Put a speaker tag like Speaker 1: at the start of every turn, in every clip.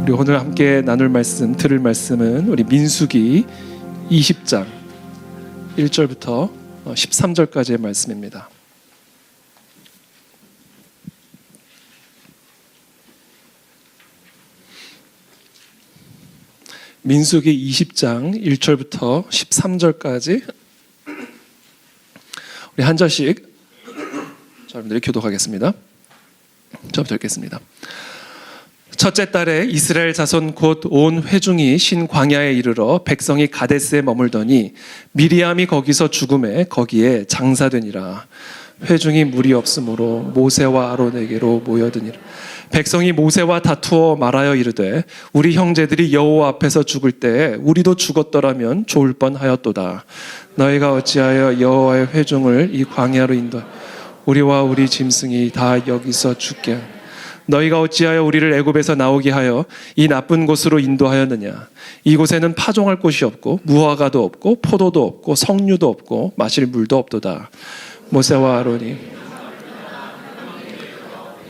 Speaker 1: 우리 오늘 함께 나눌 말씀, 들을 말씀은 우리 민수기 20장 1절부터 13절까지의 말씀입니다. 민수기 20장 1절부터 13절까지 우리 한 절씩 여러분들이 교독하겠습니다. 저부터 읽겠습니다. 첫째 달에 이스라엘 자손 곧 온 회중이 신 광야에 이르러 백성이 가데스에 머물더니 미리암이 거기서 죽음에 거기에 장사되니라. 회중이 물이 없으므로 모세와 아론에게로 모여드니라. 백성이 모세와 다투어 말하여 이르되 우리 형제들이 여호와 앞에서 죽을 때에 우리도 죽었더라면 좋을 뻔하였도다. 너희가 어찌하여 여호와의 회중을 이 광야로 인도하여 우리와 우리 짐승이 다 여기서 죽게 하냐. 너희가 어찌하여 우리를 애굽에서 나오게 하여 이 나쁜 곳으로 인도하였느냐. 이곳에는 파종할 곳이 없고 무화과도 없고 포도도 없고 석류도 없고 마실 물도 없도다. 모세와 아론이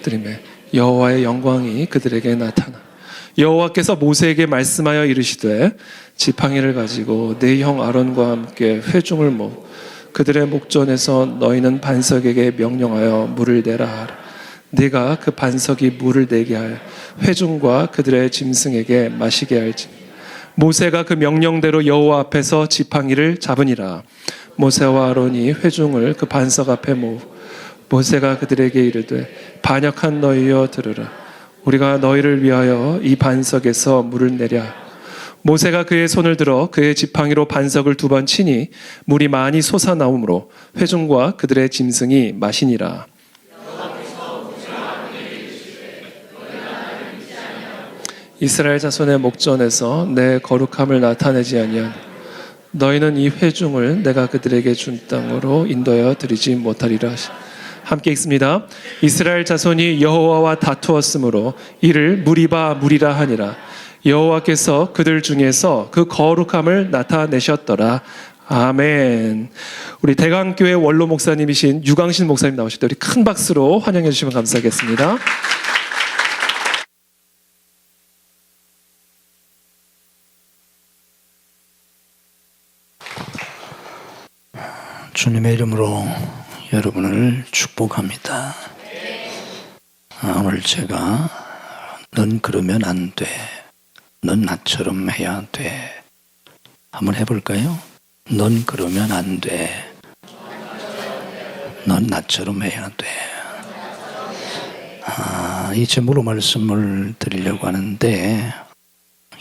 Speaker 1: 드림에 여호와의 영광이 그들에게 나타나 여호와께서 모세에게 말씀하여 이르시되 지팡이를 가지고 네 형 아론과 함께 회중을 모으고 그들의 목전에서 너희는 반석에게 명령하여 물을 내라 하라. 네가 그 반석이 물을 내게 하여 회중과 그들의 짐승에게 마시게 할지. 모세가 그 명령대로 여호와 앞에서 지팡이를 잡으니라. 모세와 아론이 회중을 그 반석 앞에 모으고 모세가 그들에게 이르되 반역한 너희여 들으라. 우리가 너희를 위하여 이 반석에서 물을 내랴. 모세가 그의 손을 들어 그의 지팡이로 반석을 2번 치니 물이 많이 솟아나오므로 회중과 그들의 짐승이 마시니라. 이스라엘 자손의 목전에서 내 거룩함을 나타내지 아니한 너희는 이 회중을 내가 그들에게 준 땅으로 인도하여 드리지 못하리라. 함께 읽습니다. 이스라엘 자손이 여호와와 다투었으므로 이를 무리바 무리라 하니라. 여호와께서 그들 중에서 그 거룩함을 나타내셨더라. 아멘. 우리 대강교회 원로 목사님이신 유광신 목사님 나오실 때 우리 큰 박수로 환영해 주시면 감사하겠습니다.
Speaker 2: 주님의 이름으로 여러분을 축복합니다. 오늘 제가 넌 그러면 안 돼. 넌 나처럼 해야 돼. 한번 해볼까요? 넌 그러면 안 돼. 넌 나처럼 해야 돼. 이 제목으로 말씀을 드리려고 하는데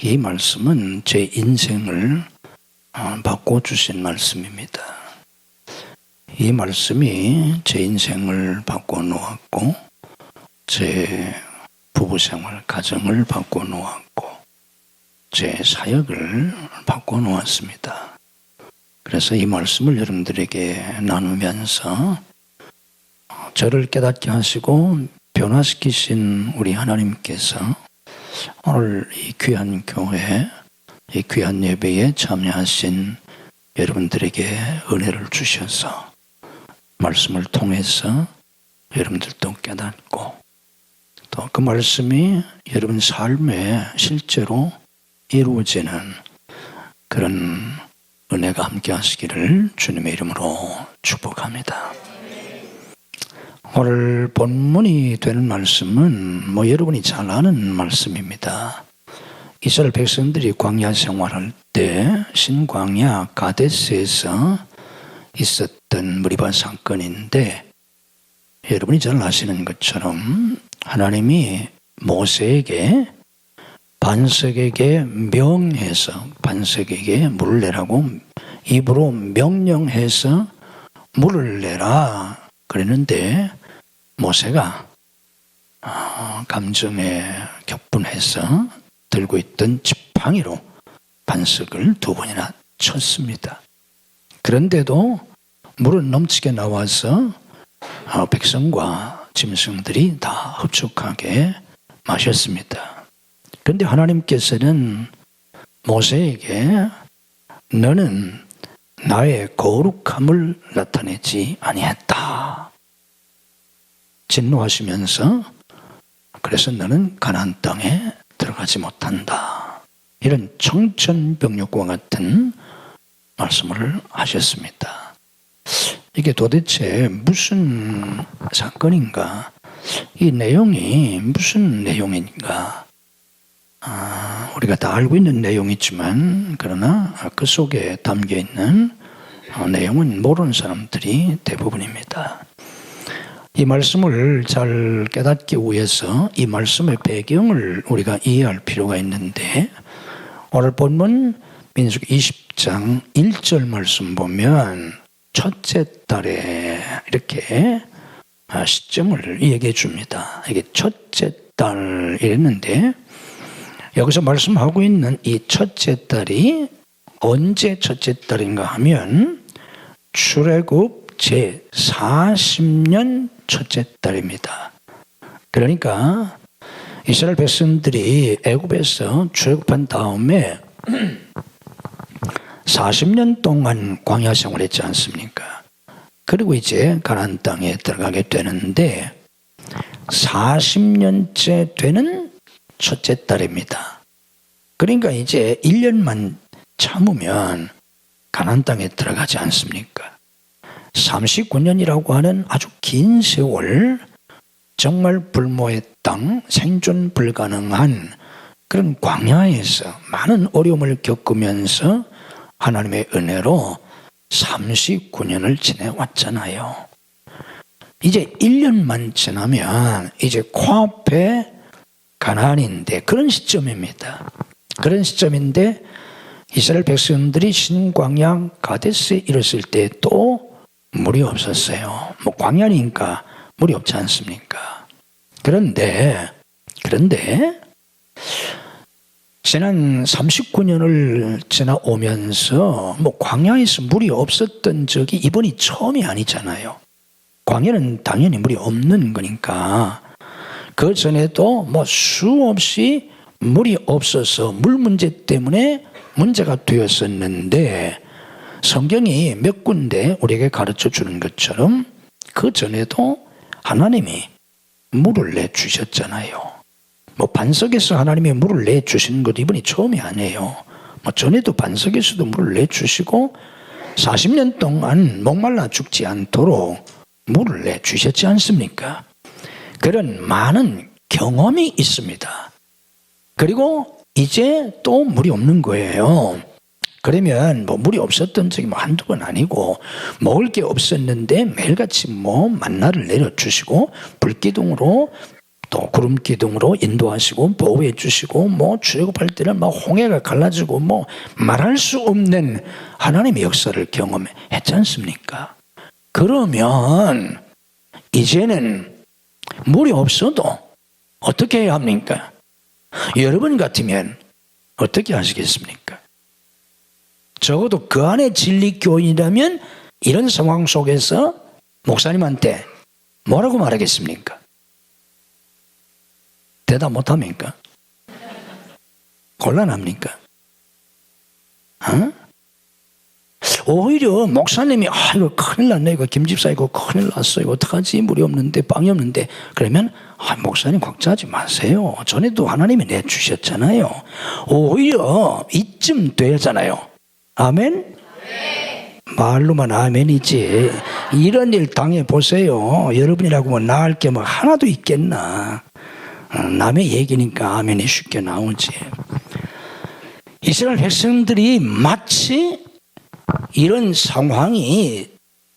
Speaker 2: 이 말씀은 제 인생을 바꿔주신 말씀입니다. 이 말씀이 제 인생을 바꿔놓았고 제 부부생활, 가정을 바꿔놓았고 제 사역을 바꿔놓았습니다. 그래서 이 말씀을 여러분들에게 나누면서 저를 깨닫게 하시고 변화시키신 우리 하나님께서 오늘 이 귀한 교회, 이 귀한 예배에 참여하신 여러분들에게 은혜를 주셔서 말씀을 통해서 여러분들도 깨닫고 또 그 말씀이 여러분 삶에 실제로 이루어지는 그런 은혜가 함께 하시기를 주님의 이름으로 축복합니다. 오늘 본문이 되는 말씀은 여러분이 잘 아는 말씀입니다. 이스라엘 백성들이 광야 생활할 때 신광야 가데스에서 있었던 무리바 사건인데 여러분이 잘 아시는 것처럼 하나님이 모세에게 반석에게 명해서 반석에게 물을 내라고 입으로 명령해서 물을 내라 그랬는데 모세가 감정에 격분해서 들고 있던 지팡이로 반석을 2번이나 쳤습니다. 그런데도 물은 넘치게 나와서 백성과 짐승들이 다 흡족하게 마셨습니다. 그런데 하나님께서는 모세에게 너는 나의 거룩함을 나타내지 아니했다. 진노하시면서 그래서 너는 가나안 땅에 들어가지 못한다. 이런 청천벽력과 같은 말씀을 하셨습니다. 이게 도대체 무슨 사건인가? 이 내용이 무슨 내용인가? 우리가 다 알고 있는 내용이지만 그러나 그 속에 담겨있는 내용은 모르는 사람들이 대부분입니다. 이 말씀을 잘 깨닫기 위해서 이 말씀의 배경을 우리가 이해할 필요가 있는데, 오늘 본문 민수기 20장 1절 말씀 보면 첫째 달에 이렇게 시점을 얘기해 줍니다. 이게 첫째 달 이랬는데, 여기서 말씀하고 있는 이 첫째 달이 언제 첫째 달인가 하면 출애굽 제40년 첫째 달입니다. 그러니까 이스라엘 백성들이 애굽에서 출애굽한 다음에 40년 동안 광야 생활했지 않습니까? 그리고 이제 가나안 땅에 들어가게 되는데 40년째 되는 첫째 달입니다. 그러니까 이제 1년만 참으면 가나안 땅에 들어가지 않습니까? 39년이라고 하는 아주 긴 세월, 정말 불모의 땅, 생존 불가능한 그런 광야에서 많은 어려움을 겪으면서 하나님의 은혜로 39년을 지내왔잖아요. 이제 1년만 지나면 이제 코앞에 가나안인데, 그런 시점입니다. 그런 시점인데 이스라엘 백성들이 신광야 가데스에 이르렀을 때 또 물이 없었어요. 뭐 광야니까 물이 없지 않습니까? 그런데 지난 39년을 지나오면서 뭐 광야에서 물이 없었던 적이 이번이 처음이 아니잖아요. 광야는 당연히 물이 없는 거니까. 그 전에도 뭐 수없이 물이 없어서 물 문제 때문에 문제가 되었었는데, 성경이 몇 군데 우리에게 가르쳐 주는 것처럼 그 전에도 하나님이 물을 내주셨잖아요. 뭐 반석에서 하나님이 물을 내주시는 것도 이번이 처음이 아니에요. 뭐 전에도 반석에서도 물을 내주시고 40년 동안 목말라 죽지 않도록 물을 내주셨지 않습니까? 그런 많은 경험이 있습니다. 그리고 이제 또 물이 없는 거예요. 그러면 뭐 물이 없었던 적이 뭐 한두 번 아니고, 먹을 게 없었는데 매일같이 뭐 만나를 내려주시고 불기둥으로 또 구름기둥으로 인도하시고 보호해 주시고, 뭐 출애굽할 때는 막 홍해가 갈라지고 뭐 말할 수 없는 하나님의 역사를 경험했지 않습니까? 그러면 이제는 물이 없어도 어떻게 해야 합니까? 여러분 같으면 어떻게 하시겠습니까? 적어도 그 안에 진리교인이라면 이런 상황 속에서 목사님한테 뭐라고 말하겠습니까? 대답 못합니까? 곤란합니까? 오히려 목사님이 이거 큰일 났네, 이거 김집사 이거 큰일 났어, 이거 어떡하지, 물이 없는데 빵이 없는데, 그러면 목사님 걱정하지 마세요, 전에도 하나님이 내주셨잖아요. 오히려 이쯤 되잖아요. 아멘? 말로만 아멘이지, 이런 일 당해보세요. 여러분이라고 뭐 나을 게 뭐 하나도 있겠나. 남의 얘기니까 아멘이 쉽게 나오지. 이스라엘 백성들이 마치 이런 상황이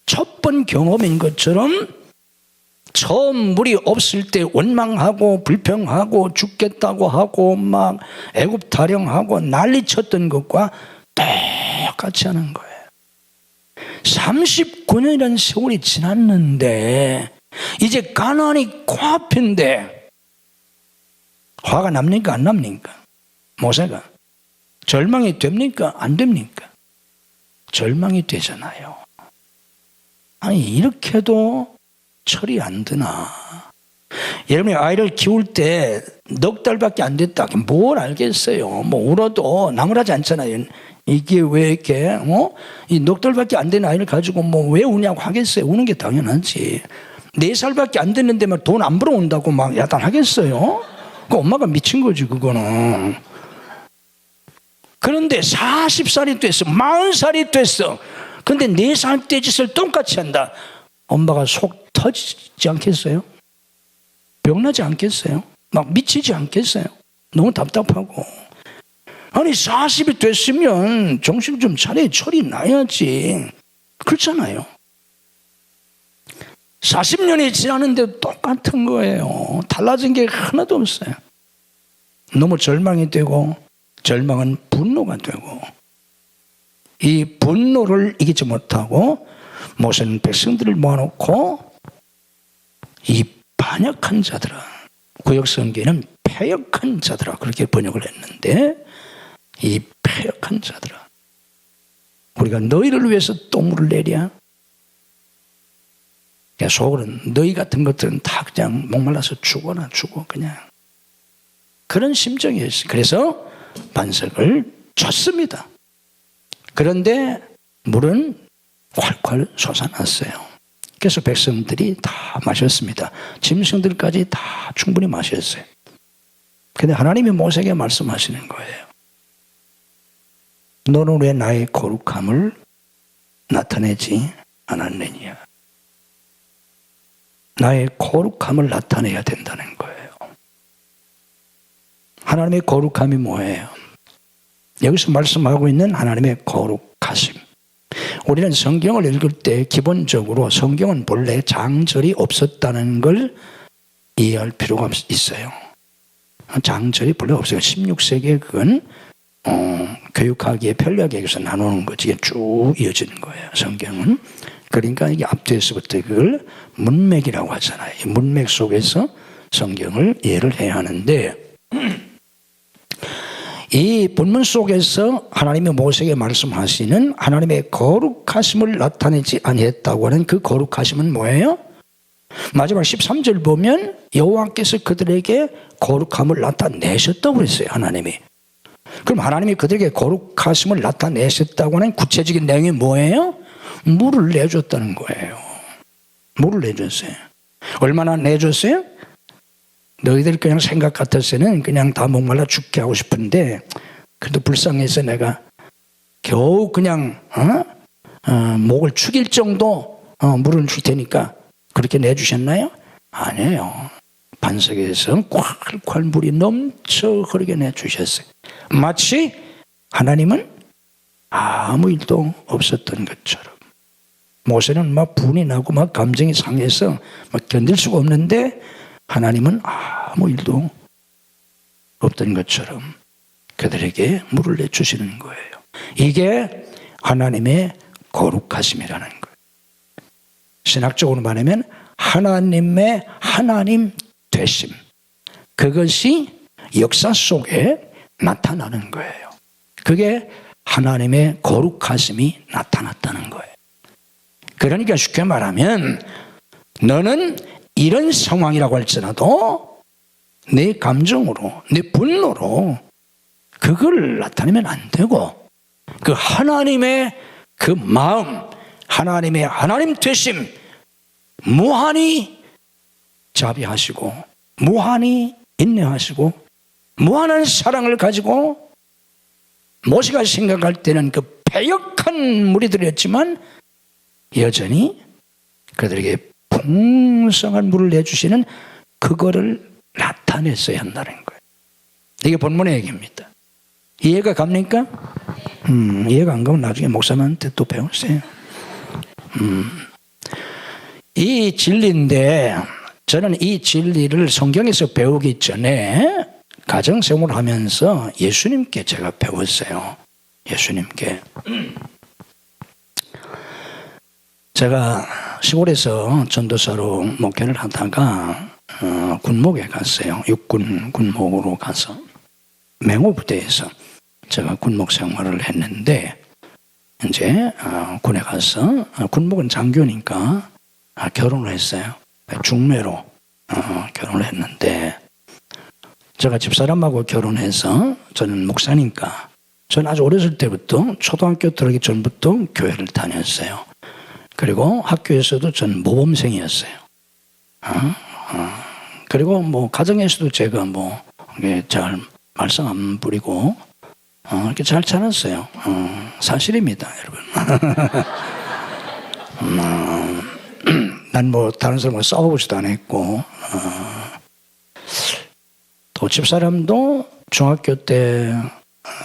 Speaker 2: 첫 번 경험인 것처럼 처음 물이 없을 때 원망하고 불평하고 죽겠다고 하고 막 애굽 타령하고 난리쳤던 것과 똑같이 하는 거예요. 39년이라는 세월이 지났는데 이제 가나안이 코앞인데 화가 납니까 안 납니까? 모세가 절망이 됩니까 안 됩니까? 절망이 되잖아요. 아니 이렇게도 철이 안 드나? 여러분이 아이를 키울 때 넉 달밖에 안 됐다, 뭘 알겠어요? 뭐 울어도 나무라지 않잖아요. 이게 왜 이렇게 이 넉 달밖에 안 된 아이를 가지고 뭐 왜 우냐고 하겠어요? 우는 게 당연하지. 4살밖에 안 됐는데 막 돈 안 벌어온다고 막 야단하겠어요? 그 엄마가 미친 거지 그거는. 그런데 40살이 됐어, 40살이 됐어. 근데 4살 때 짓을 똑같이 한다. 엄마가 속 터지지 않겠어요? 병나지 않겠어요? 막 미치지 않겠어요? 너무 답답하고. 아니 40이 됐으면 정신 좀 차려, 철이 나야지. 그렇잖아요. 40년이 지났는데 똑같은 거예요. 달라진 게 하나도 없어요. 너무 절망이 되고, 절망은 분노가 되고, 이 분노를 이기지 못하고 모세는 백성들을 모아놓고 이 반역한 자들아, 구역성경에는 패역한 자들아 그렇게 번역을 했는데, 이 패역한 자들아, 우리가 너희를 위해서 똥물을 내랴? 속으로는 너희 같은 것들은 다 그냥 목말라서 죽어라, 죽어 그냥. 그런 심정이었어요. 그래서 반석을 쳤습니다. 그런데 물은 콸콸 솟아났어요. 그래서 백성들이 다 마셨습니다. 짐승들까지 다 충분히 마셨어요. 근데 하나님이 모세에게 말씀하시는 거예요. 너는 왜 나의 거룩함을 나타내지 않았느냐? 나의 거룩함을 나타내야 된다는 거예요. 하나님의 거룩함이 뭐예요? 여기서 말씀하고 있는 하나님의 거룩하심. 우리는 성경을 읽을 때 기본적으로 성경은 본래 장절이 없었다는 걸 이해할 필요가 있어요. 장절이 본래 없어요. 16세기에 그건 교육학의 편리학에서 나누는 거지. 이게 쭉 이어지는 거예요, 성경은. 그러니까 이게 앞뒤에서부터 그걸 문맥이라고 하잖아요. 이 문맥 속에서 성경을 이해를 해야 하는데, 이 본문 속에서 하나님이 모세에게 말씀하시는 하나님의 거룩하심을 나타내지 아니했다고 하는 그 거룩하심은 뭐예요? 마지막 13절 보면 여호와께서 그들에게 거룩함을 나타내셨다고 그랬어요, 하나님이. 그럼 하나님이 그들에게 거룩하심을 나타내셨다고 하는 구체적인 내용이 뭐예요? 물을 내줬다는 거예요. 물을 내줬어요. 얼마나 내줬어요? 너희들 그냥 생각 같았으면 그냥 다 목말라 죽게 하고 싶은데, 그래도 불쌍해서 내가 겨우 그냥 목을 축일 정도 물을 줄 테니까 그렇게 내주셨나요? 아니에요. 반석에서 콸콸 물이 넘쳐 흐르게 내주셨어요. 마치 하나님은 아무 일도 없었던 것처럼. 모세는 막 분이 나고 막 감정이 상해서 막 견딜 수가 없는데, 하나님은 아무 일도 없던 것처럼 그들에게 물을 내주시는 거예요. 이게 하나님의 거룩하심이라는 거예요. 신학적으로 말하면 하나님의 하나님 되심, 그것이 역사 속에 나타나는 거예요. 그게 하나님의 거룩하심이 나타났다는 거예요. 그러니까 쉽게 말하면 너는 이런 상황이라고 할지라도 내 감정으로, 내 분노로 그걸 나타내면 안 되고, 그 하나님의 그 마음, 하나님의 하나님 되심, 무한히 자비하시고 무한히 인내하시고 무한한 사랑을 가지고, 모세가 생각할 때는 그 패역한 무리들이었지만 여전히 그들에게 풍성한 물을 내주시는 그거를 나타냈어야 한다는 거예요. 이게 본문의 얘기입니다. 이해가 갑니까? 이해가 안 가면 나중에 목사님한테 또 배우세요. 이 진리인데, 저는 이 진리를 성경에서 배우기 전에 가정생활을 하면서 예수님께 제가 배웠어요. 예수님께. 제가 시골에서 전도사로 목회를 하다가 군목에 갔어요. 육군 군목으로 가서 맹호부대에서 제가 군목 생활을 했는데, 이제 군에 가서 군목은 장교니까 결혼을 했어요. 중매로 결혼을 했는데, 제가 집사람하고 결혼해서, 저는 목사니까 저는 아주 어렸을 때부터 초등학교 들어가기 전부터 교회를 다녔어요. 그리고 학교에서도 전 모범생이었어요. 그리고 뭐 가정에서도 제가 뭐 잘 말썽 안 부리고 이렇게 잘 자랐어요. 사실입니다, 여러분. 난 뭐 다른 사람과 싸워보지도 않았고 또 집사람도 중학교 때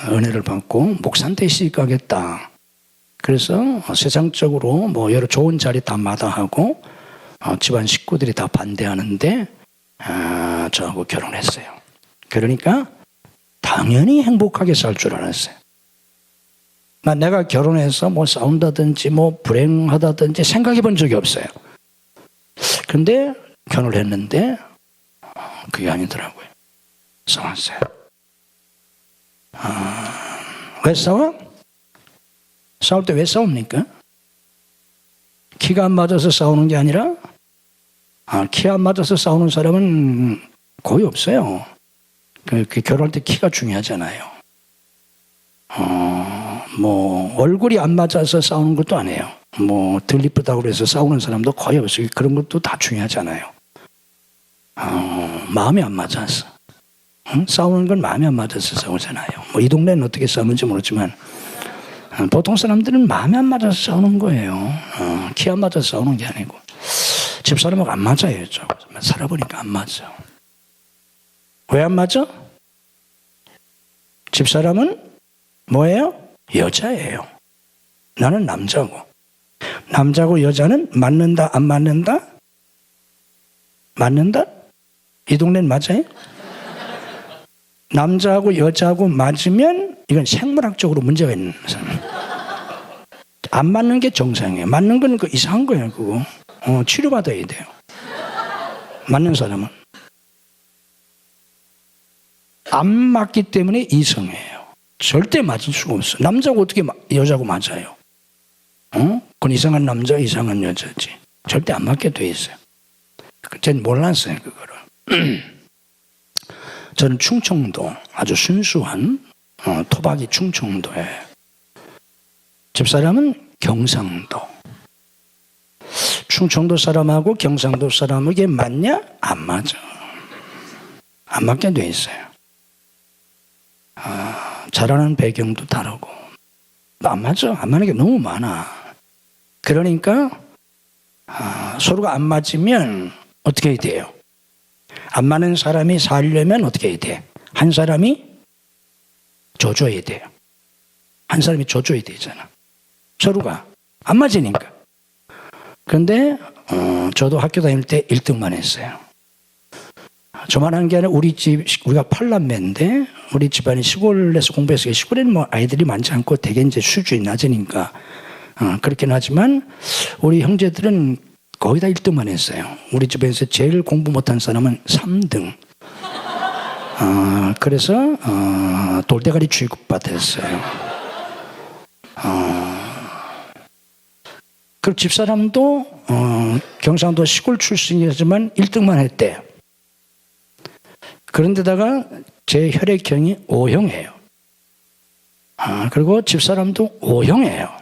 Speaker 2: 은혜를 받고 목사한테 시집가겠다. 그래서 세상적으로 뭐 여러 좋은 자리 다 마다하고 집안 식구들이 다 반대하는데 저하고 결혼했어요. 그러니까 당연히 행복하게 살 줄 알았어요. 내가 결혼해서 뭐 싸운다든지 뭐 불행하다든지 생각해 본 적이 없어요. 근데 결혼을 했는데 그게 아니더라고요. 싸웠어요. 왜 싸워? 싸울 때 왜 싸웁니까? 키가 안 맞아서 싸우는 게 아니라 키 안 맞아서 싸우는 사람은 거의 없어요. 그 결혼할 때 키가 중요하잖아요. 뭐 얼굴이 안 맞아서 싸우는 것도 아니에요. 뭐 덜 이쁘다고 그래서 싸우는 사람도 거의 없어요. 그런 것도 다 중요하잖아요. 마음이 안 맞아서 싸우는 건 마음이 안 맞아서 싸우잖아요. 뭐 이 동네는 어떻게 싸우는지 모르지만 보통 사람들은 마음이 안 맞아서 싸우는 거예요. 키 안 맞아서 싸우는 게 아니고 집사람하고 안 맞아요. 살아보니까 안 맞아. 왜 안 맞아? 집사람은 뭐예요? 여자예요. 나는 남자고. 남자고 여자는 맞는다 안 맞는다? 맞는다? 이 동네는 맞아요? 남자하고 여자하고 맞으면 이건 생물학적으로 문제가 있는 사람. 안 맞는 게 정상이에요. 맞는 건 그 이상한 거예요. 그거 치료받아야 돼요. 맞는 사람은 안 맞기 때문에 이성이에요. 절대 맞을 수가 없어. 남자고 어떻게 여자고 맞아요? 그건 이상한 남자, 이상한 여자지. 절대 안 맞게 돼 있어요. 전 몰랐어요, 그거를. 저는 충청도 아주 순수한 토박이 충청도에 집사람은 경상도. 충청도 사람하고 경상도 사람에게 맞냐? 안 맞아. 안 맞게 돼 있어요. 자라는 배경도 다르고 안 맞아. 안 맞는 게 너무 많아. 그러니까 서로가 안 맞으면 어떻게 해야 돼요? 안 맞는 사람이 살려면 어떻게 해야 돼? 한 사람이 줘줘야 돼요. 한 사람이 줘줘야 되잖아. 서로가 안 맞으니까. 그런데 저도 학교 다닐 때 1등만 했어요. 저만 한 게 아니라 우리가 8남매인데 우리 집안이 시골에서 공부해서 시골에는 뭐 아이들이 많지 않고 되게 이제 수준이 낮으니까 그렇긴 하지만 우리 형제들은 거의 다 1등만 했어요. 우리 집에서 제일 공부 못한 사람은 3등. 그래서 돌대가리 취급받았어요. 그 집사람도 경상도 시골 출신이지만 1등만 했대요. 그런데다가 제 혈액형이 O형이에요. 그리고 집사람도 O형이에요.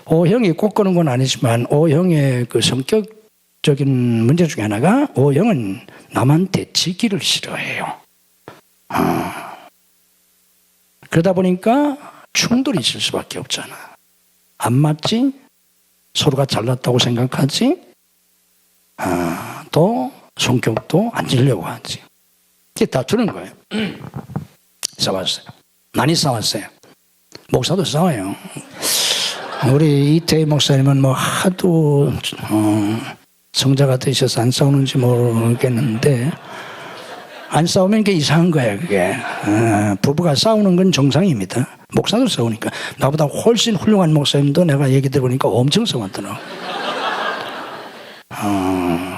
Speaker 2: O형이 꼭 그런 건 아니지만 O형의 그 성격적인 문제 중에 하나가 O형은 남한테 지기를 싫어해요. 그러다 보니까 충돌이 있을 수밖에 없잖아. 안 맞지? 서로가 잘났다고 생각하지? 또 성격도 안 지려고 하지. 이게 다투는 거예요. 싸웠어요. 많이 싸웠어요. 목사도 싸워요. 우리 이태희 목사님은 뭐 하도 성자가 되셔서 안 싸우는지 모르겠는데 안 싸우면 그게 이상한 거예요. 그게 부부가 싸우는 건 정상입니다. 목사도 싸우니까. 나보다 훨씬 훌륭한 목사님도 내가 얘기 들어보니까 엄청 싸웠더라고.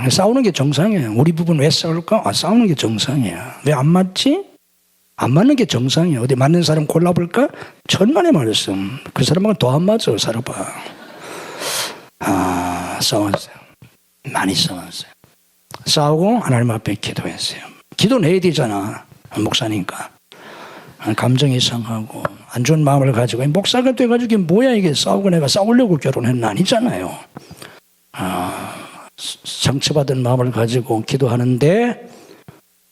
Speaker 2: 싸우는 게 정상이에요. 우리 부부는 왜 싸울까? 싸우는 게 정상이야. 왜 안 맞지? 안 맞는 게 정상이에요. 어디 맞는 사람 골라볼까? 천만의 말씀. 그 사람하고 더 안 맞아. 살아봐. 싸웠어요. 많이 싸웠어요. 싸우고 하나님 앞에 기도했어요. 기도 내야 되잖아. 목사니까. 감정이 상하고 안 좋은 마음을 가지고 목사가 돼가지고 이게 뭐야 이게 싸우고 내가 싸우려고 결혼했나 아니잖아요. 상처받은 마음을 가지고 기도하는데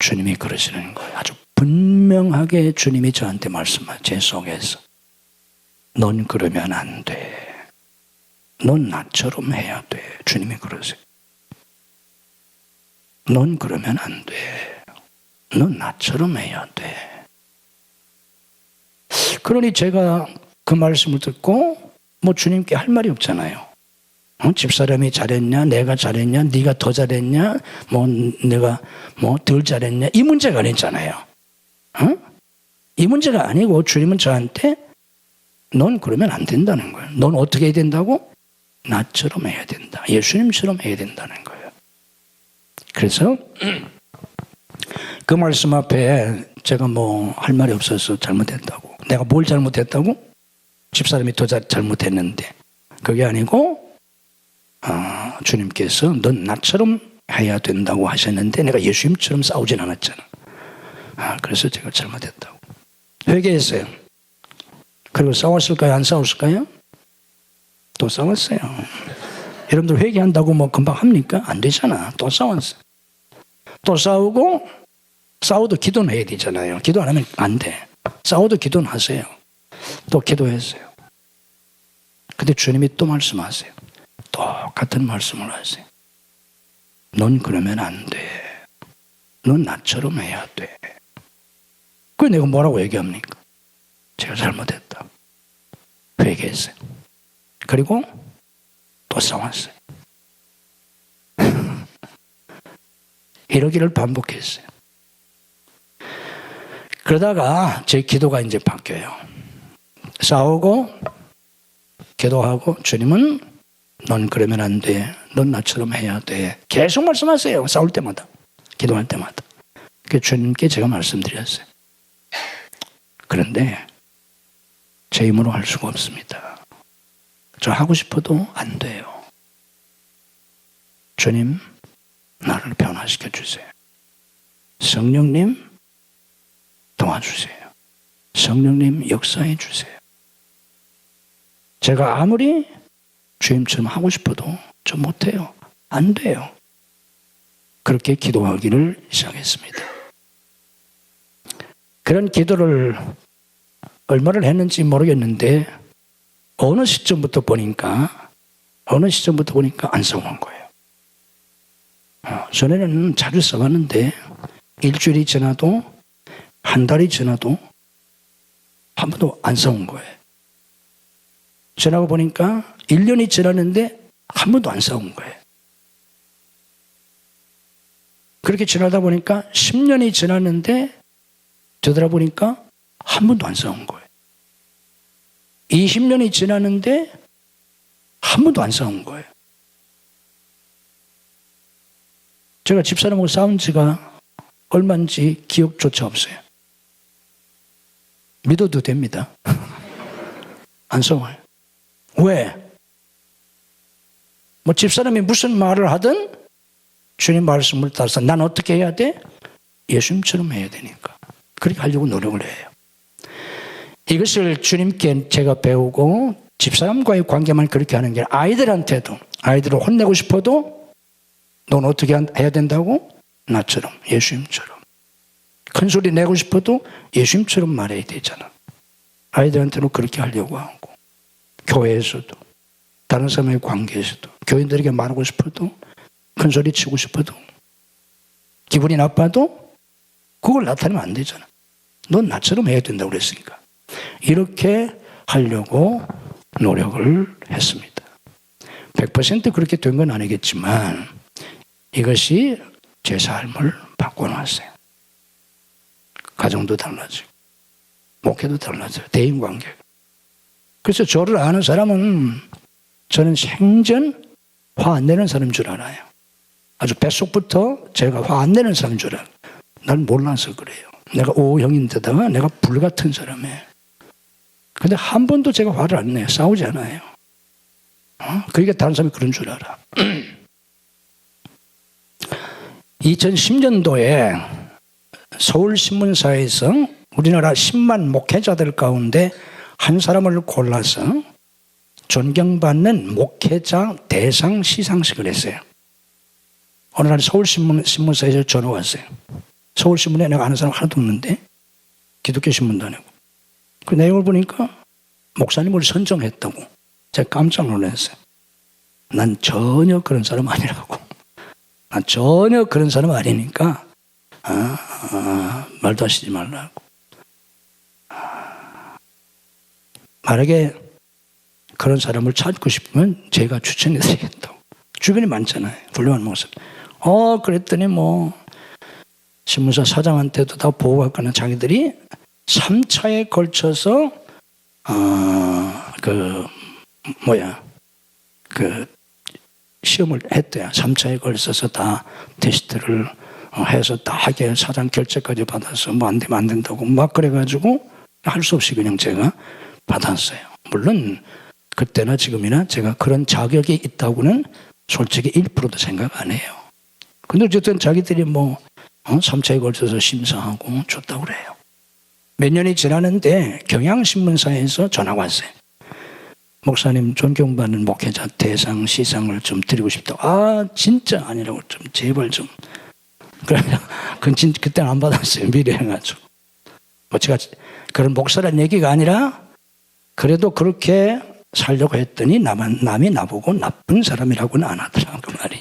Speaker 2: 주님이 그러시는 거예요. 아주 분명하게 주님이 저한테 말씀하세요. 제 속에서. 넌 그러면 안 돼. 넌 나처럼 해야 돼. 주님이 그러세요. 넌 그러면 안 돼. 넌 나처럼 해야 돼. 그러니 제가 그 말씀을 듣고 뭐 주님께 할 말이 없잖아요. 집사람이 잘했냐, 내가 잘했냐, 네가 더 잘했냐, 뭐 내가 뭐 덜 잘했냐, 이 문제가 아니잖아요. 이 문제가 아니고 주님은 저한테 넌 그러면 안 된다는 거예요. 넌 어떻게 해야 된다고? 나처럼 해야 된다. 예수님처럼 해야 된다는 거예요. 그래서 그 말씀 앞에 제가 뭐 할 말이 없어서 잘못했다고. 내가 뭘 잘못했다고? 집사람이 더 잘못했는데. 그게 아니고 주님께서 넌 나처럼 해야 된다고 하셨는데 내가 예수님처럼 싸우진 않았잖아. 그래서 제가 잘못했다고. 회개했어요. 그리고 싸웠을까요? 안 싸웠을까요? 또 싸웠어요. 여러분들 회개한다고 뭐 금방 합니까? 안 되잖아. 또 싸웠어요. 또 싸우고 싸워도 기도는 해야 되잖아요. 기도 안 하면 안 돼. 싸워도 기도는 하세요. 또 기도했어요. 근데 주님이 또 말씀하세요. 똑같은 말씀을 하세요. 넌 그러면 안 돼. 넌 나처럼 해야 돼. 그래 내가 뭐라고 얘기합니까? 제가 잘못했다. 회개했어요. 그리고 또 싸웠어요. 이러기를 반복했어요. 그러다가 제 기도가 이제 바뀌어요. 싸우고 기도하고 주님은 넌 그러면 안 돼. 넌 나처럼 해야 돼. 계속 말씀하세요. 싸울 때마다. 기도할 때마다. 그 주님께 제가 말씀드렸어요. 그런데 제 힘으로 할 수가 없습니다. 저 하고 싶어도 안 돼요. 주님, 나를 변화시켜 주세요. 성령님, 도와주세요. 성령님, 역사해 주세요. 제가 아무리 주님처럼 하고 싶어도 좀 못해요. 안 돼요. 그렇게 기도하기를 시작했습니다. 그런 기도를 얼마를 했는지 모르겠는데 어느 시점부터 보니까 안 싸우는 거예요. 전에는 자주 싸웠는데 일주일이 지나도 한 달이 지나도 한 번도 안 싸운 거예요. 지나고 보니까 1년이 지났는데 한 번도 안 싸운 거예요. 그렇게 지나다 보니까 10년이 지났는데 되돌아보니까 한 번도 안 싸운 거예요. 20년이 지났는데 한 번도 안 싸운 거예요. 제가 집사람하고 싸운 지가 얼마인지 기억조차 없어요. 믿어도 됩니다. 안 싸워요. 왜? 뭐 집사람이 무슨 말을 하든 주님 말씀을 따라서 난 어떻게 해야 돼? 예수님처럼 해야 되니까. 그렇게 하려고 노력을 해요. 이것을 주님께 제가 배우고 집사람과의 관계만 그렇게 하는 게 아니라 아이들한테도 아이들을 혼내고 싶어도 넌 어떻게 해야 된다고? 나처럼 예수님처럼. 큰 소리 내고 싶어도 예수님처럼 말해야 되잖아. 아이들한테는 그렇게 하려고 하고 교회에서도 다른 사람의 관계에서도 교인들에게 말하고 싶어도 큰 소리 치고 싶어도 기분이 나빠도 그걸 나타내면 안 되잖아. 넌 나처럼 해야 된다고 그랬으니까. 이렇게 하려고 노력을 했습니다. 100% 그렇게 된 건 아니겠지만 이것이 제 삶을 바꿔놨어요. 가정도 달라지고 목회도 달라져요. 대인관계. 그래서 저를 아는 사람은 저는 생전 화 안 내는 사람인 줄 알아요. 아주 뱃속부터 제가 화 안 내는 사람인 줄 알아요. 난 몰라서 그래요. 내가 O형인데다가 내가 불같은 사람이에요. 근데 한 번도 제가 화를 안 내요. 싸우지 않아요. 그러니까 다른 사람이 그런 줄 알아. 2010년도에 서울신문사에서 우리나라 10만 목회자들 가운데 한 사람을 골라서 존경받는 목회자 대상 시상식을 했어요. 어느 날 서울신문사에서 전화 왔어요. 서울신문에 내가 아는 사람 하나도 없는데 기독교 신문도 아니고 그 내용을 보니까 목사님을 선정했다고. 제가 깜짝 놀랐어요. 난 전혀 그런 사람 아니라고. 난 전혀 그런 사람 아니니까 말도 하시지 말라고. 만약에 그런 사람을 찾고 싶으면 제가 추천해드리겠다고. 주변에 많잖아요. 훌륭한 목사. 그랬더니 뭐 신문사 사장한테도 다 보고했거나 자기들이 3차에 걸쳐서 시험을 했대요. 3차에 걸쳐서 다 테스트를 해서 다 하게 사장 결제까지 받아서 뭐 안 되면 안 된다고 막 그래가지고 할 수 없이 그냥 제가 받았어요. 물론 그때나 지금이나 제가 그런 자격이 있다고는 솔직히 1%도 생각 안 해요. 근데 어쨌든 자기들이 뭐 3차에 걸쳐서 심사하고 줬다고 그래요. 몇 년이 지났는데 경향신문사에서 전화가 왔어요. 목사님 존경받는 목회자 대상 시상을 좀 드리고 싶다고. 진짜 아니라고 좀 제발 좀. 그때는 안 받았어요. 미리 해가지고. 뭐 제가 그런 목사란 얘기가 아니라 그래도 그렇게 살려고 했더니 남이 나보고 나쁜 사람이라고는 안 하더라. 그 말이.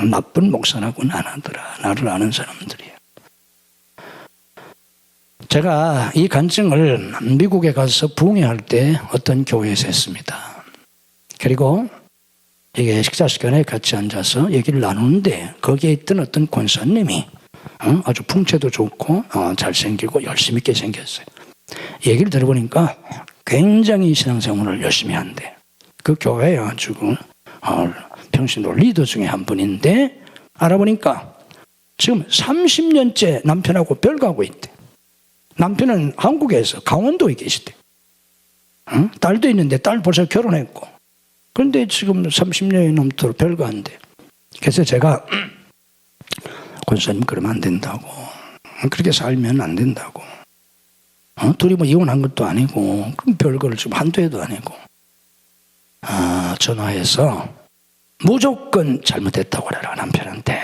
Speaker 2: 나쁜 목사라고는 안 하더라. 나를 아는 사람들이에요. 제가 이 간증을 미국에 가서 부흥회할 때 어떤 교회에서 했습니다. 그리고 이게 식사 시간에 같이 앉아서 얘기를 나누는데 거기에 있던 어떤 권사님이 아주 풍채도 좋고 잘생기고 열심히 있게 생겼어요. 얘기를 들어보니까 굉장히 신앙생활을 열심히 한대. 그 교회에 아주 평신도 리더 중에 한 분인데 알아보니까 지금 30년째 남편하고 별거하고 있대. 남편은 한국에서 강원도에 계시대. 딸도 있는데 딸 벌써 결혼했고. 그런데 지금 30년이 넘도록 별거한대. 그래서 제가 권사님 그러면 안 된다고. 그렇게 살면 안 된다고. 둘이 뭐 이혼한 것도 아니고 그럼 별거를 지금 한두 해도 아니고 전화해서 무조건 잘못했다고 그래라 남편한테.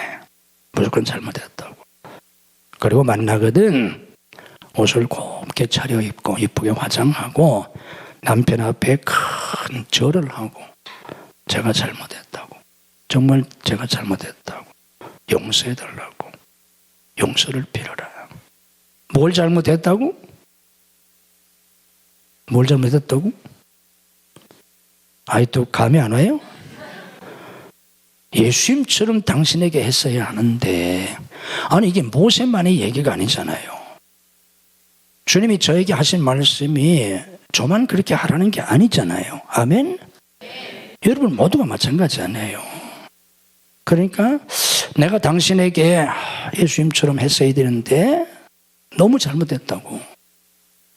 Speaker 2: 무조건 잘못했다고. 그리고 만나거든 옷을 곱게 차려입고 이쁘게 화장하고 남편 앞에 큰 절을 하고 제가 잘못했다고. 정말 제가 잘못했다고. 용서해달라고. 용서를 빌어라. 뭘 잘못했다고? 뭘 잘못했다고? 또 감이 안 와요? 예수님처럼 당신에게 했어야 하는데 이게 모세만의 얘기가 아니잖아요. 주님이 저에게 하신 말씀이 저만 그렇게 하라는 게 아니잖아요. 아멘? 여러분 모두가 마찬가지잖아요. 그러니까 내가 당신에게 예수님처럼 했어야 되는데 너무 잘못했다고.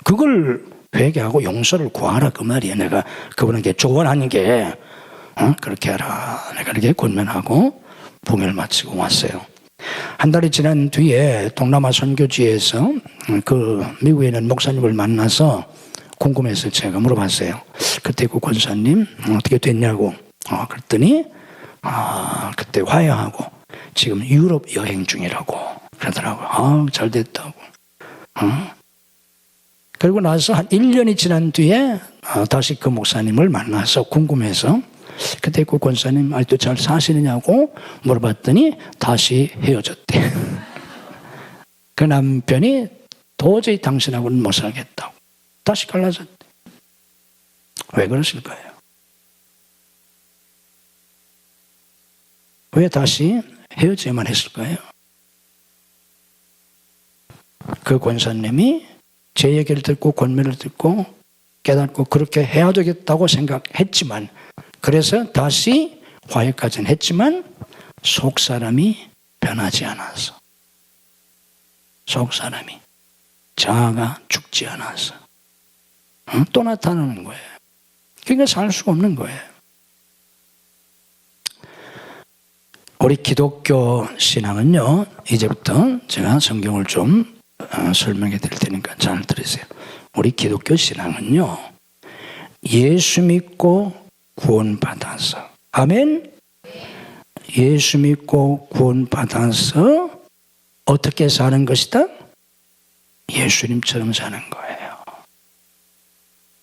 Speaker 2: 그걸 회개하고 용서를 구하라 그 말이에요. 내가 그분에게 조언하는 게 그렇게 하라. 내가 이렇게 권면하고 봉회를 마치고 왔어요. 한 달이 지난 뒤에 동남아 선교지에서 그 미국에 있는 목사님을 만나서 궁금해서 제가 물어봤어요. 그때 그 권사님 어떻게 됐냐고. 그랬더니 그때 화해하고 지금 유럽 여행 중이라고 그러더라고요. 잘 됐다고. 그리고 나서 한 1년이 지난 뒤에 다시 그 목사님을 만나서 궁금해서 그때 그 권사님 아직도 잘 사시느냐고 물어봤더니 다시 헤어졌대. 그 남편이 도저히 당신하고는 못 살겠다고 다시 갈라졌대. 왜 그러실까요? 왜 다시 헤어져야만 했을까요? 그 권사님이 제 얘기를 듣고 권면을 듣고 깨닫고 그렇게 해야 되겠다고 생각했지만 그래서 다시 화해까지는 했지만 속 사람이 변하지 않아서 속 사람이 자아가 죽지 않아서 또 나타나는 거예요. 그러니까 살 수가 없는 거예요. 우리 기독교 신앙은요, 이제부터 제가 성경을 좀 설명해 드릴 테니까 잘 들으세요. 우리 기독교 신앙은요, 예수 믿고 구원받아서, 아멘? 예수 믿고 구원받아서 어떻게 사는 것이다? 예수님처럼 사는 거예요.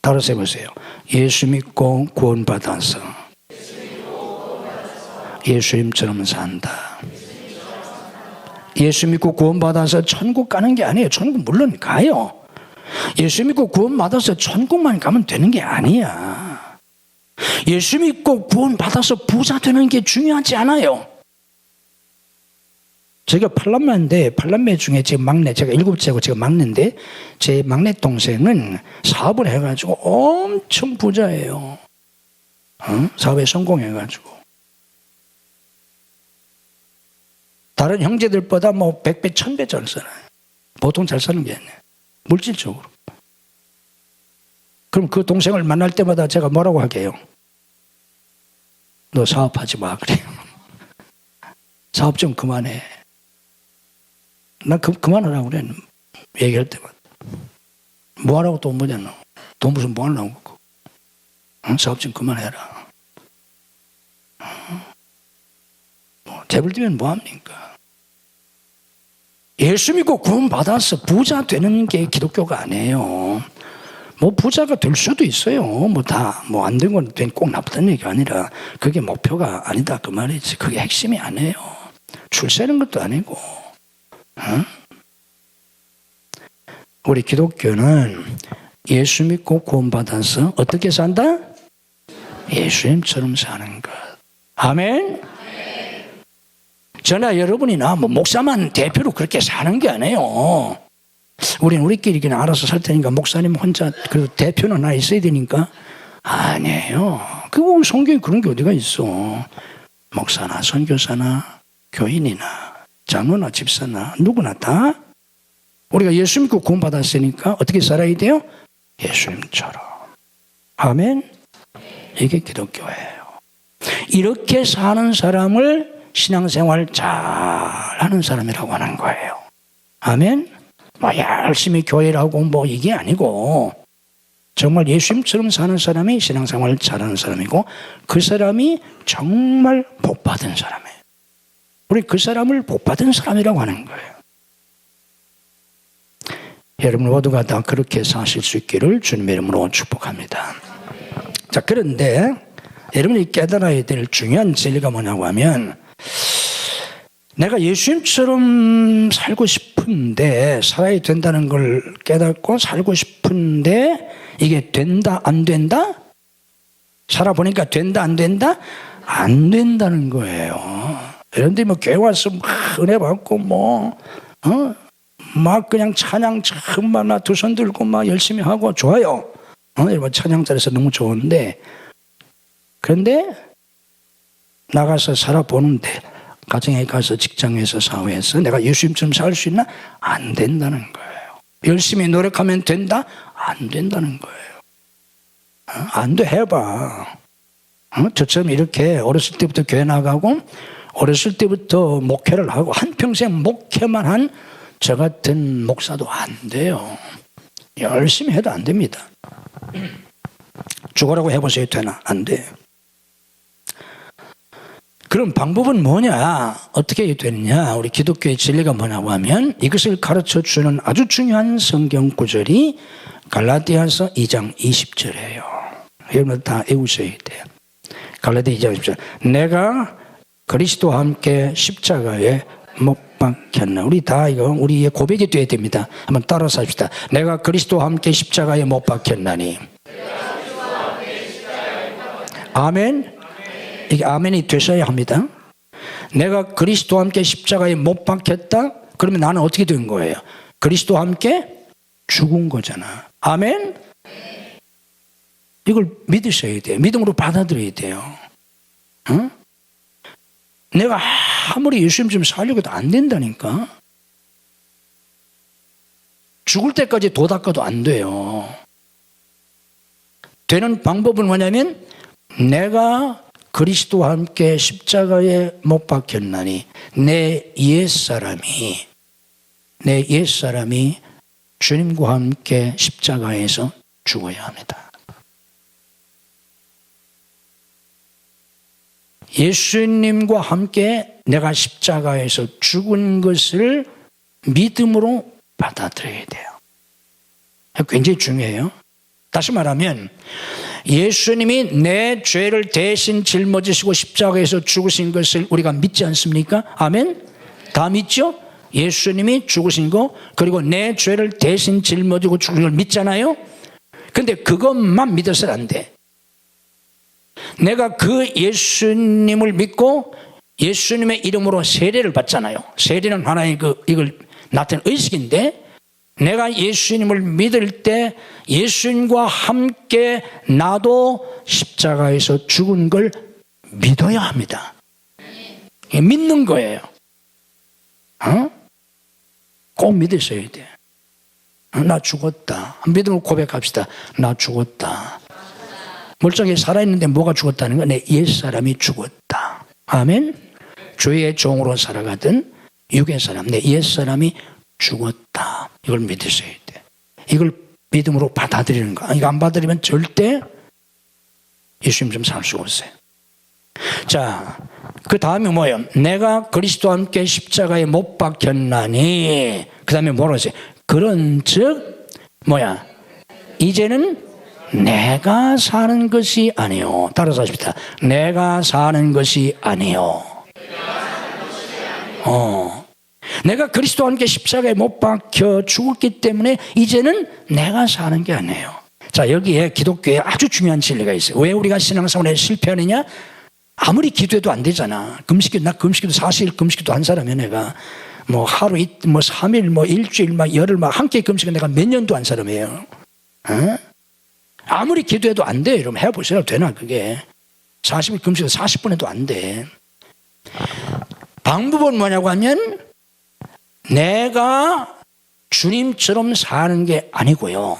Speaker 2: 따라서 해보세요. 예수 믿고 구원받아서 예수님처럼 산다. 예수 믿고 구원받아서 천국 가는 게 아니에요. 천국 물론 가요. 예수 믿고 구원받아서 천국만 가면 되는 게 아니야. 예수 믿고 구원받아서 부자 되는 게 중요하지 않아요. 제가 팔남매인데, 팔남매 중에 제 막내, 제가 7째고 제가 막내인데, 제 막내 동생은 사업을 해가지고 엄청 부자예요. 사업에 성공해가지고. 다른 형제들보다 뭐 100배, 1000배 잘 살아요. 보통 잘 사는 게 아니에요. 물질적으로. 그럼 그 동생을 만날 때마다 제가 뭐라고 하게요? 너 사업하지 마, 그래요. 사업 좀 그만해. 나 그만하라고 그래. 얘기할 때마다. 뭐 하라고 돈 버냐, 돈 무슨 뭐 하려고. 사업 좀 그만해라. 재벌 되면 뭐 합니까? 예수 믿고 구원받아서 부자 되는 게 기독교가 아니에요. 뭐 부자가 될 수도 있어요. 뭐 다 뭐 안 된 건 꼭 나쁘다는 얘기가 아니라 그게 목표가 아니다 그 말이지. 그게 핵심이 아니에요. 줄 세는 것도 아니고. 우리 기독교는 예수 믿고 구원받아서 어떻게 산다? 예수님처럼 사는 것. 아멘. 저나 여러분이나 뭐 목사만 대표로 그렇게 사는 게 아니에요. 우리끼리 그냥 알아서 살 테니까 목사님 혼자 그 대표는 하나 있어야 되니까 아니에요. 그 성경에 그런 게 어디가 있어. 목사나 선교사나 교인이나 장로나 집사나 누구나 다 우리가 예수 믿고 구원받았으니까 어떻게 살아야 돼요? 예수님처럼. 아멘. 이게 기독교예요. 이렇게 사는 사람을 신앙생활 잘하는 사람이라고 하는 거예요. 아멘. 뭐 열심히 교회를 하고 뭐 이게 아니고 정말 예수님처럼 사는 사람이 신앙생활 잘하는 사람이고 그 사람이 정말 복받은 사람이에요. 우리 그 사람을 복받은 사람이라고 하는 거예요. 여러분 모두가 다 그렇게 사실 수 있기를 주님의 이름으로 축복합니다. 자, 그런데 여러분이 깨달아야 될 중요한 진리가 뭐냐고 하면 내가 예수님처럼 살고 싶은데 살아야 된다는 걸 깨닫고 살고 싶은데 이게 된다 안 된다? 살아보니까 된다 안 된다? 안 된다는 거예요. 여러분들이 뭐 교회 와서 막 은혜 받고 막 그냥 찬양 참만 막 두 손 들고 막 열심히 하고 좋아요. 여러분 찬양 잘해서 너무 좋은데 그런데 나가서 살아보는데 가정에 가서 직장에서 사회에서 내가 예수님처럼 살 수 있나? 안 된다는 거예요. 열심히 노력하면 된다? 안 된다는 거예요. 안 돼, 해봐. 저처럼 이렇게 어렸을 때부터 교회 나가고 어렸을 때부터 목회를 하고 한평생 목회만 한 저 같은 목사도 안 돼요. 열심히 해도 안 됩니다. 죽으라고 해보세요. 되나? 안 돼요. 그럼 방법은 뭐냐? 어떻게 해야 되느냐? 우리 기독교의 진리가 뭐냐고 하면 이것을 가르쳐주는 아주 중요한 성경 구절이 갈라디아서 2장 20절이에요. 여러분 다 외우셔야 돼요. 갈라디아 2장 20절. 내가 그리스도와 함께 십자가에 못 박혔나. 우리 다 이거 우리의 고백이 되어야 됩니다. 한번 따라서 합시다. 내가 그리스도와 함께 십자가에 못 박혔나니. 아멘. 이게 아멘이 되셔야 합니다. 내가 그리스도와 함께 십자가에 못 박혔다? 그러면 나는 어떻게 된 거예요? 그리스도와 함께 죽은 거잖아. 아멘? 이걸 믿으셔야 돼요. 믿음으로 받아들여야 돼요. 응? 내가 아무리 예수님 좀 살려고 해도 안 된다니까. 죽을 때까지 도닦아도 안 돼요. 되는 방법은 뭐냐면 내가 그리스도와 함께 십자가에 못 박혔나니 내 옛사람이 주님과 함께 십자가에서 죽어야 합니다. 예수님과 함께 내가 십자가에서 죽은 것을 믿음으로 받아들여야 돼요. 굉장히 중요해요. 다시 말하면 예수님이 내 죄를 대신 짊어지시고 십자가에서 죽으신 것을 우리가 믿지 않습니까? 아멘? 다 믿죠? 예수님이 죽으신 거, 그리고 내 죄를 대신 짊어지고 죽은 걸 믿잖아요? 근데 그것만 믿어서는 안 돼. 내가 그 예수님을 믿고 예수님의 이름으로 세례를 받잖아요. 세례는 하나의 이걸 나타낸 의식인데, 내가 예수님을 믿을 때 예수님과 함께 나도 십자가에서 죽은 걸 믿어야 합니다. 믿는 거예요. 꼭 믿으셔야 돼. 나 죽었다. 믿음으로 고백합시다. 나 죽었다. 멀쩡히 살아있는데 뭐가 죽었다는 거? 내 옛사람이 죽었다. 아멘. 주의 종으로 살아가던 육의 사람, 내 옛사람이 죽었다. 이걸 믿으셔야 돼. 이걸 믿음으로 받아들이는 거. 이거 안 받아들이면 절대 예수님 좀 살 수가 없어요. 자, 그 다음에 뭐예요? 내가 그리스도와 함께 십자가에 못 박혔나니, 그 다음에 뭐라고 했어요? 그런 즉 뭐야? 이제는 내가 사는 것이 아니요. 따라서 하십시다. 내가 사는 것이 아니요. 내가 그리스도와 함께 십자가에 못 박혀 죽었기 때문에 이제는 내가 사는 게 아니에요. 자, 여기에 기독교에 아주 중요한 진리가 있어요. 왜 우리가 신앙생활에 실패하느냐? 아무리 기도해도 안 되잖아. 나 금식기도 40일 금식기도 한 사람이야, 내가. 뭐 하루, 뭐 3일, 뭐 일주일, 막 열흘, 막 함께 금식은 내가 몇 년도 한 사람이에요. 아무리 기도해도 안 돼. 이러면 해보세요. 되나, 그게. 40일 금식은 40분 해도 안 돼. 방법은 뭐냐고 하면, 내가 주님처럼 사는 게 아니고요.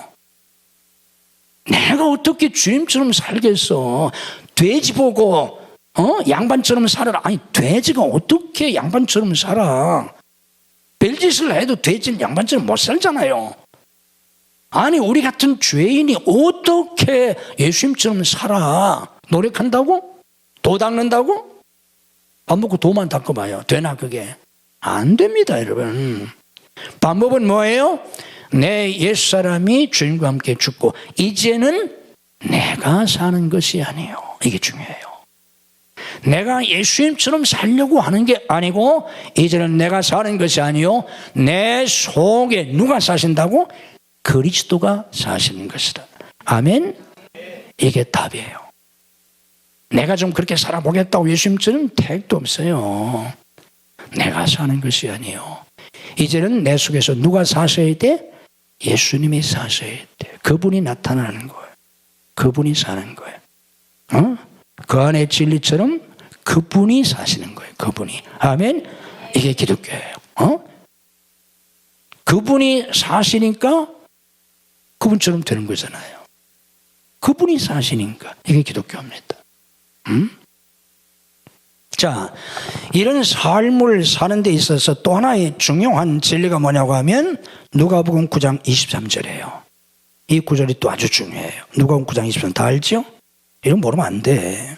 Speaker 2: 내가 어떻게 주님처럼 살겠어? 돼지 보고 양반처럼 살아라. 아니, 돼지가 어떻게 양반처럼 살아? 별짓을 해도 돼지는 양반처럼 못 살잖아요. 아니, 우리 같은 죄인이 어떻게 예수님처럼 살아? 노력한다고? 도 닦는다고? 밥 먹고 도만 닦아봐요. 되나, 그게? 안 됩니다, 여러분. 방법은 뭐예요? 내 옛사람이 주님과 함께 죽고 이제는 내가 사는 것이 아니에요. 이게 중요해요. 내가 예수님처럼 살려고 하는 게 아니고 이제는 내가 사는 것이 아니요, 내 속에 누가 사신다고? 그리스도가 사시는 것이다. 아멘? 이게 답이에요. 내가 좀 그렇게 살아보겠다고 예수님처럼 택도 없어요. 내가 사는 것이 아니에요. 이제는 내 속에서 누가 사셔야 돼? 예수님이 사셔야 돼. 그분이 나타나는 거예요. 그분이 사는 거예요. 그 안에 진리처럼 그분이 사시는 거예요. 그분이. 아멘. 이게 기독교예요. 그분이 사시니까 그분처럼 되는 거잖아요. 그분이 사시니까 이게 기독교입니다. 자, 이런 삶을 사는 데 있어서 또 하나의 중요한 진리가 뭐냐고 하면 누가복음 9장 23절이에요. 이 구절이 또 아주 중요해요. 누가복음 9장 23절 다 알죠? 이건 모르면 안 돼.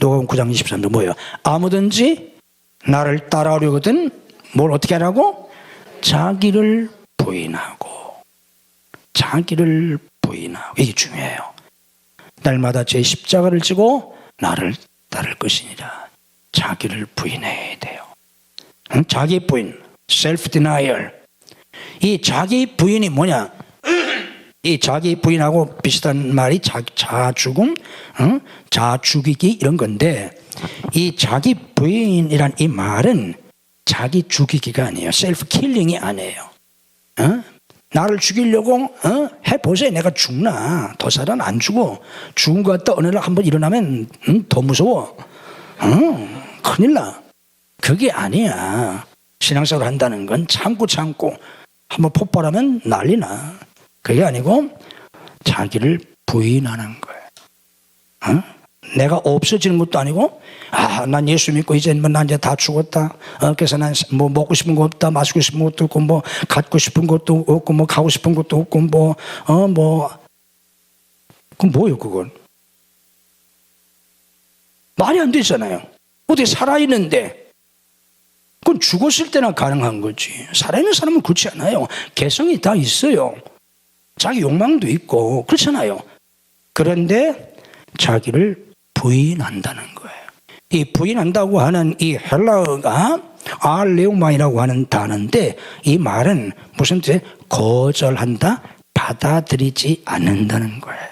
Speaker 2: 누가복음 9장 23절 뭐예요? 아무든지 나를 따라오려거든 뭘 어떻게 하라고? 자기를 부인하고. 자기를 부인하고. 이게 중요해요. 날마다 제 십자가를 지고 나를 따를 것이니라. 자기를 부인해야 돼요. 자기 부인, self denial. 이 자기 부인이 뭐냐? 이 자기 부인하고 비슷한 말이 자죽음, 자죽이기 이런 건데, 이 자기 부인이란 이 말은 자기 죽이기가 아니에요. self killing이 아니에요. 나를 죽이려고 해보세요. 내가 죽나? 더 살아는 안 죽어. 죽은 것 같다 어느 날 한번 일어나면 더 무서워. 큰일 나. 그게 아니야. 신앙생활 한다는 건 참고 한번 폭발하면 난리 나. 그게 아니고 자기를 부인하는 거예요. 내가 없어지는 것도 아니고, 난 예수 믿고 이제 난 이제 다 죽었다. 그래서 난 뭐 먹고 싶은 거 없다, 마시고 싶은 것도 없고, 뭐 갖고 싶은 것도 없고, 뭐 가고 싶은 것도 없고, 그건 뭐예요, 그건? 말이 안 되잖아요. 어떻게 살아있는데 그건 죽었을 때나 가능한 거지. 살아있는 사람은 그렇지 않아요. 개성이 다 있어요. 자기 욕망도 있고 그렇잖아요. 그런데 자기를 부인한다는 거예요. 이 부인한다고 하는 이 헬라어가 알레오마이라고 하는 단어인데, 이 말은 무슨 뜻이에요? 거절한다, 받아들이지 않는다는 거예요.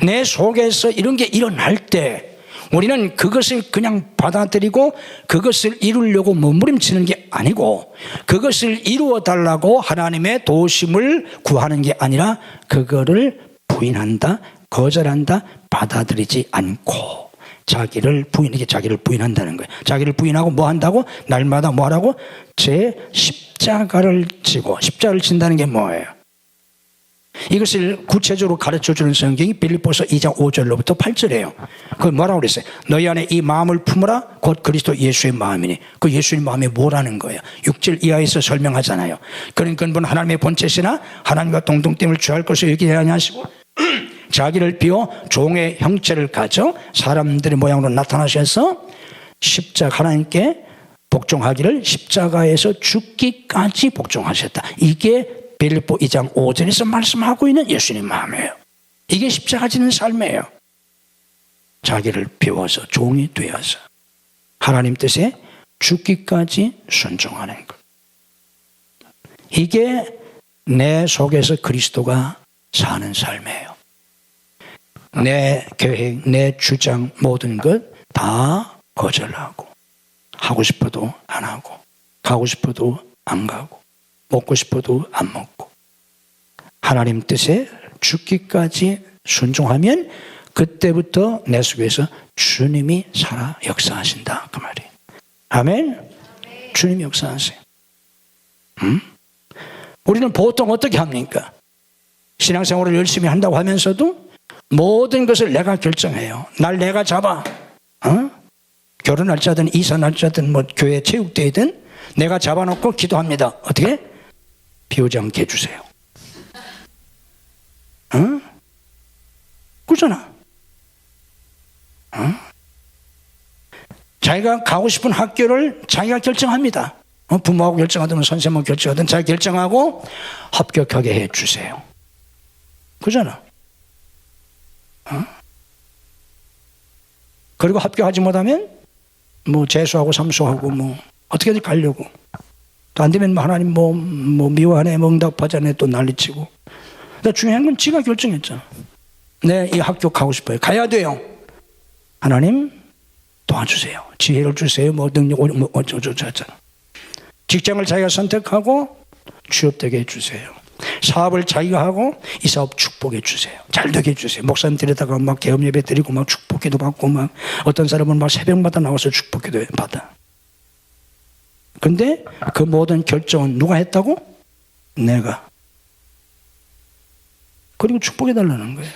Speaker 2: 내 속에서 이런 게 일어날 때 우리는 그것을 그냥 받아들이고 그것을 이루려고 몸부림치는 게 아니고, 그것을 이루어 달라고 하나님의 도우심을 구하는 게 아니라 그거를 부인한다, 거절한다, 받아들이지 않고 자기를 부인한다는 거예요. 자기를 부인하고 뭐 한다고? 날마다 뭐 하라고? 제 십자가를 지고. 십자가를 진다는 게 뭐예요? 이것을 구체적으로 가르쳐주는 성경이 빌립보서 2장 5절로부터 8절이에요. 그걸 뭐라고 그랬어요? 너희 안에 이 마음을 품으라 곧 그리스도 예수의 마음이니. 그 예수의 마음이 뭐라는 거예요? 6절 이하에서 설명하잖아요. 그런 근본 하나님의 본체시나 하나님과 동등됨을 취할 것을 여기지 아니하시고 자기를 비워 종의 형체를 가져 사람들의 모양으로 나타나셔서 십자가, 하나님께 복종하기를 십자가에서 죽기까지 복종하셨다. 이게 빌립보 2장 5절에서 말씀하고 있는 예수님 마음이에요. 이게 십자가 지는 삶이에요. 자기를 비워서 종이 되어서 하나님 뜻에 죽기까지 순종하는 것. 이게 내 속에서 그리스도가 사는 삶이에요. 내 계획, 내 주장, 모든 것 다 거절하고, 하고 싶어도 안 하고, 가고 싶어도 안 가고, 먹고 싶어도 안 먹고, 하나님 뜻에 죽기까지 순종하면 그때부터 내 속에서 주님이 살아 역사하신다, 그 말이에요. 아멘? 주님이 역사하세요. 우리는 보통 어떻게 합니까? 신앙생활을 열심히 한다고 하면서도 모든 것을 내가 결정해요. 날 내가 잡아. 결혼 날짜든 이사 날짜든 뭐 교회 체육대회든 내가 잡아놓고 기도합니다. 어떻게? 비 오지 않게 해주세요. 그러잖아. 자기가 가고 싶은 학교를 자기가 결정합니다. 부모하고 결정하든 선생님하고 결정하든 자기가 결정하고 합격하게 해주세요. 그러잖아. 그리고 합격하지 못하면 뭐 재수하고 삼수하고 뭐 어떻게든 가려고, 또 안 되면 하나님 뭐 미워하네, 뭐 응답하자네 또 난리치고. 근데 중요한 건 지가 결정했잖아. 내 이 학교 가고 싶어요. 가야 돼요. 하나님 도와주세요. 지혜를 주세요. 뭐 능력, 뭐 어쩌고저쩌고 했잖아. 직장을 자기가 선택하고 취업되게 해주세요. 사업을 자기가 하고 이 사업 축복해 주세요. 잘 되게 해주세요. 목사님들에다가 막 개업 예배 드리고 막 축복기도 받고, 막 어떤 사람은 막 새벽마다 나와서 축복기도 받아. 근데 그 모든 결정은 누가 했다고? 내가. 그리고 축복해 달라는 거예요.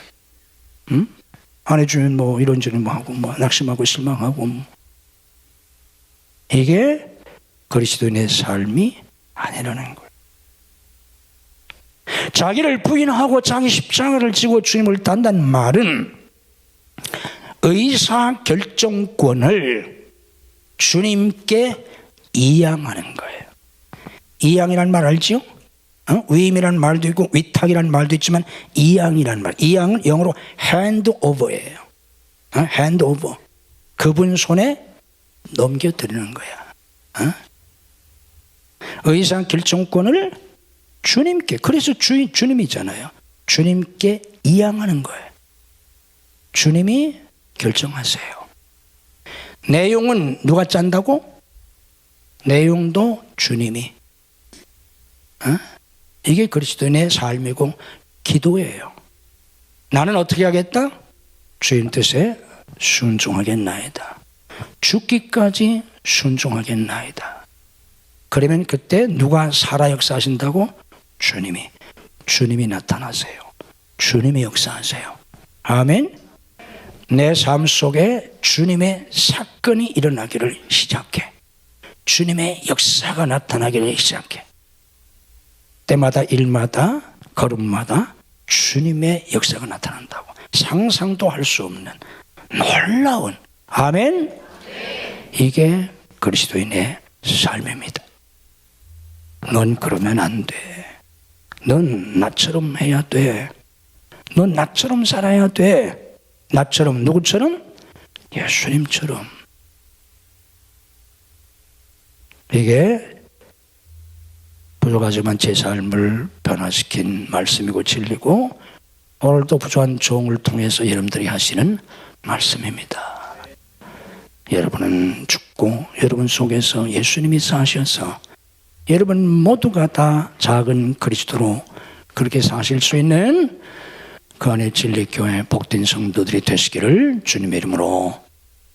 Speaker 2: 안 해주면 뭐 이런저런 뭐 하고, 뭐 낙심하고 실망하고, 뭐. 이게 그리스도인의 삶이 아니라는 거예요. 자기를 부인하고 자기 십자가를 지고 주님을 따른다는 말은 의사결정권을 주님께 이양하는 거예요. 이양이라는 말 알지요? 위임이라는 말도 있고 위탁이라는 말도 있지만 이양이라는 말. 이양은 영어로 handover예요. handover. 그분 손에 넘겨드리는 거야. 의사결정권을 주님께, 그래서 주님이잖아요. 주님께 이양하는 거예요. 주님이 결정하세요. 내용은 누가 짠다고? 내용도 주님이. 이게 그리스도인의 삶이고 기도예요. 나는 어떻게 하겠다? 주님 뜻에 순종하겠나이다. 죽기까지 순종하겠나이다. 그러면 그때 누가 살아 역사하신다고? 주님이 나타나세요. 주님이 역사하세요. 아멘. 내 삶 속에 주님의 사건이 일어나기를 시작해. 주님의 역사가 나타나기를 시작해. 때마다 일마다 걸음마다 주님의 역사가 나타난다고. 상상도 할 수 없는 놀라운, 아멘. 이게 그리스도인의 삶입니다. 넌 그러면 안 돼. 넌 나처럼 해야 돼. 넌 나처럼 살아야 돼. 나처럼, 누구처럼? 예수님처럼. 이게 부족하지만 제 삶을 변화시킨 말씀이고 진리고, 오늘도 부족한 종을 통해서 여러분들이 하시는 말씀입니다. 여러분은 죽고 여러분 속에서 예수님이 사셔서 여러분 모두가 다 작은 그리스도로 그렇게 사실 수 있는 그 안에 진리교회 복된 성도들이 되시기를 주님의 이름으로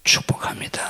Speaker 2: 축복합니다.